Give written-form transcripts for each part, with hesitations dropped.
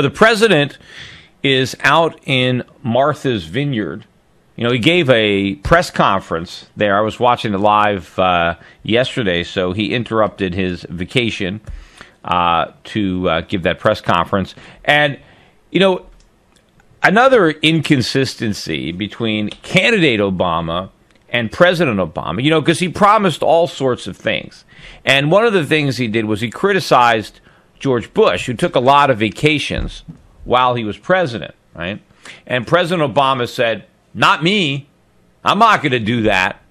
The president is out in Martha's Vineyard. He gave a press conference there. I was watching it live yesterday, so he interrupted his vacation to give that press conference. And, another inconsistency between candidate Obama and President Obama, because he promised all sorts of things. And one of the things he did was he criticized George Bush, who took a lot of vacations while he was president, right? And President Obama said, not me. I'm not going to do that.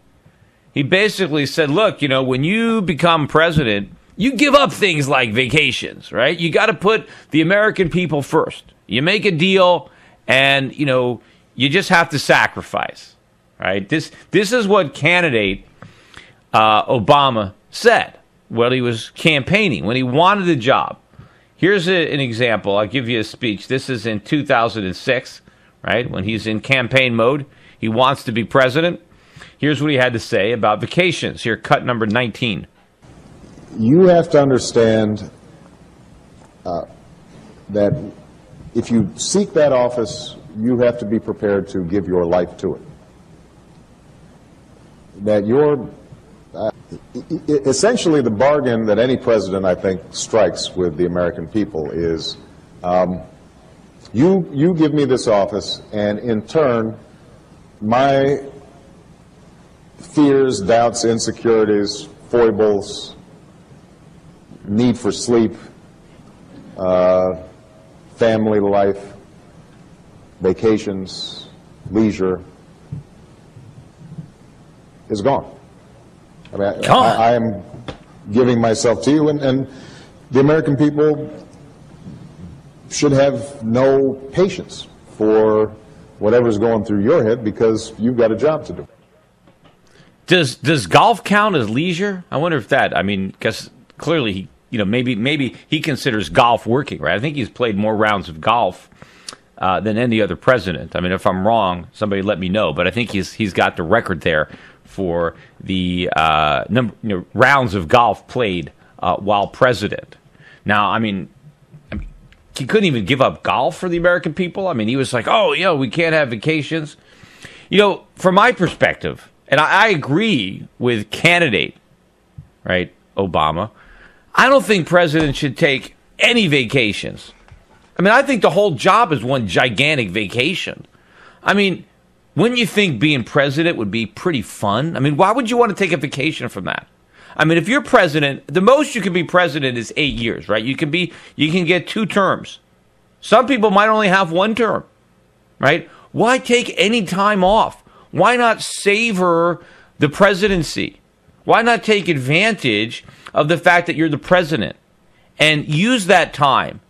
He basically said, look, when you become president, you give up things like vacations, right? You got to put the American people first. You make a deal and, you just have to sacrifice, right? This is what candidate Obama said while he was campaigning, when he wanted the job. Here's an example. I'll give you a speech. This is in 2006, right? When he's in campaign mode, he wants to be president. Here's what he had to say about vacations. Here, cut number 19. You have to understand that if you seek that office, you have to be prepared to give your life to it. That essentially the bargain that any president, I think, strikes with the American people is you give me this office, and in turn, my fears, doubts, insecurities, foibles, need for sleep, family life, vacations, leisure, is gone. I mean, I am giving myself to you, and the American people should have no patience for whatever's going through your head because you've got a job to do. Does golf count as leisure? I wonder if that. I mean, because clearly, maybe he considers golf working, right? I think he's played more rounds of golf than any other president. I mean, if I'm wrong, somebody let me know. But I think he's got the record there for the rounds of golf played while president. Now, I mean, he couldn't even give up golf for the American people. I mean, he was like, oh, we can't have vacations. From my perspective, and I agree with candidate, right, Obama, I don't think presidents should take any vacations. I mean, I think the whole job is one gigantic vacation. I mean, wouldn't you think being president would be pretty fun? I mean, why would you want to take a vacation from that? I mean, if you're president, the most you can be president is 8 years, right? You can get 2 terms. Some people might only have 1 term, right? Why take any time off? Why not savor the presidency? Why not take advantage of the fact that you're the president and use that time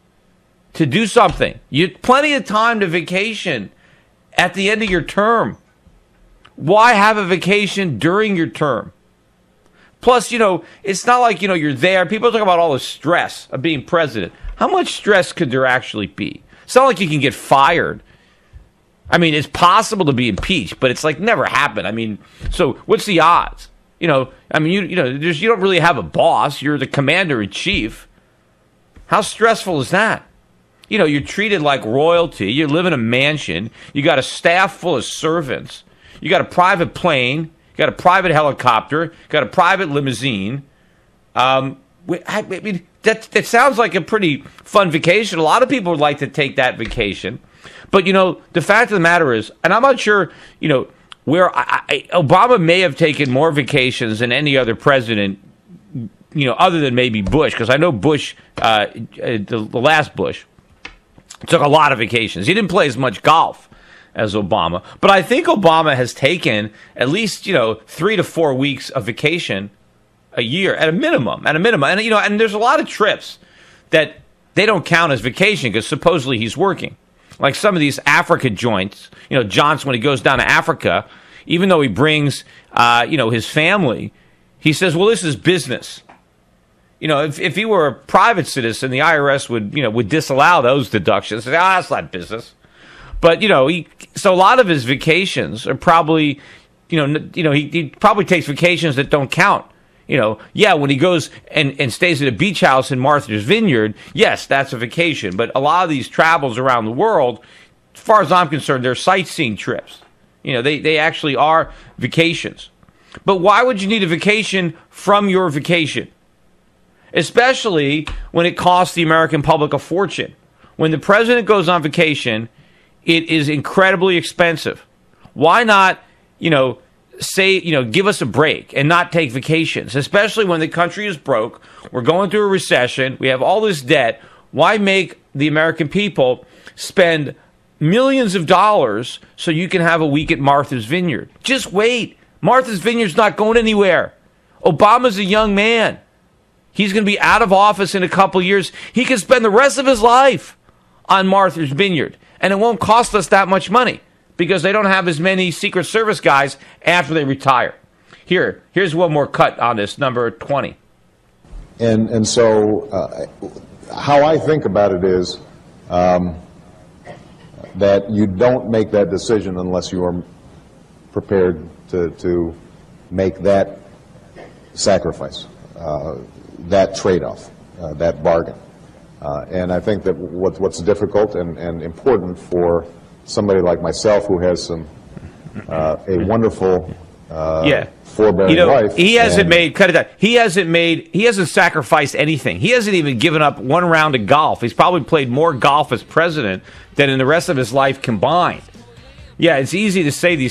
to do something? You have plenty of time to vacation at the end of your term. Why have a vacation during your term? Plus, it's not like, you're there. People talk about all the stress of being president. How much stress could there actually be? It's not like you can get fired. I mean, it's possible to be impeached, but it's like never happened. I mean, so what's the odds? You don't really have a boss. You're the commander in chief. How stressful is that? You're treated like royalty. You live in a mansion. You got a staff full of servants. You got a private plane. You got a private helicopter. You got a private limousine. I mean, that sounds like a pretty fun vacation. A lot of people would like to take that vacation. But, the fact of the matter is, and I'm not sure, where Obama may have taken more vacations than any other president, other than maybe Bush, because I know Bush, the last Bush, took a lot of vacations. He didn't play as much golf as Obama. But I think Obama has taken at least, 3 to 4 weeks of vacation a year at a minimum. And, and there's a lot of trips that they don't count as vacation because supposedly he's working. Like some of these Africa joints, Johnson, when he goes down to Africa, even though he brings, his family, he says, well, this is business. If he were a private citizen, the IRS would disallow those deductions. Say, that's not business. But, so a lot of his vacations are probably, he probably takes vacations that don't count Yeah, when he goes and stays at a beach house in Martha's Vineyard, yes, that's a vacation. But a lot of these travels around the world, as far as I'm concerned, they're sightseeing trips. They actually are vacations. But why would you need a vacation from your vacation? Especially when it costs the American public a fortune. When the president goes on vacation, it is incredibly expensive. Why not, give us a break and not take vacations, especially when the country is broke. We're going through a recession. We have all this debt. Why make the American people spend millions of dollars so you can have a week at Martha's Vineyard? Just wait. Martha's Vineyard's not going anywhere. Obama's a young man. He's going to be out of office in a couple years. He can spend the rest of his life on Martha's Vineyard, and it won't cost us that much money because they don't have as many Secret Service guys after they retire. Here's one more cut on this, number 20. And so how I think about it is that you don't make that decision unless you are prepared to make that sacrifice, that trade-off, that bargain. And I think that what's difficult and important for somebody like myself who has a wonderful forbearing wife. He hasn't sacrificed anything. He hasn't even given up one round of golf. He's probably played more golf as president than in the rest of his life combined. Yeah, it's easy to say these things.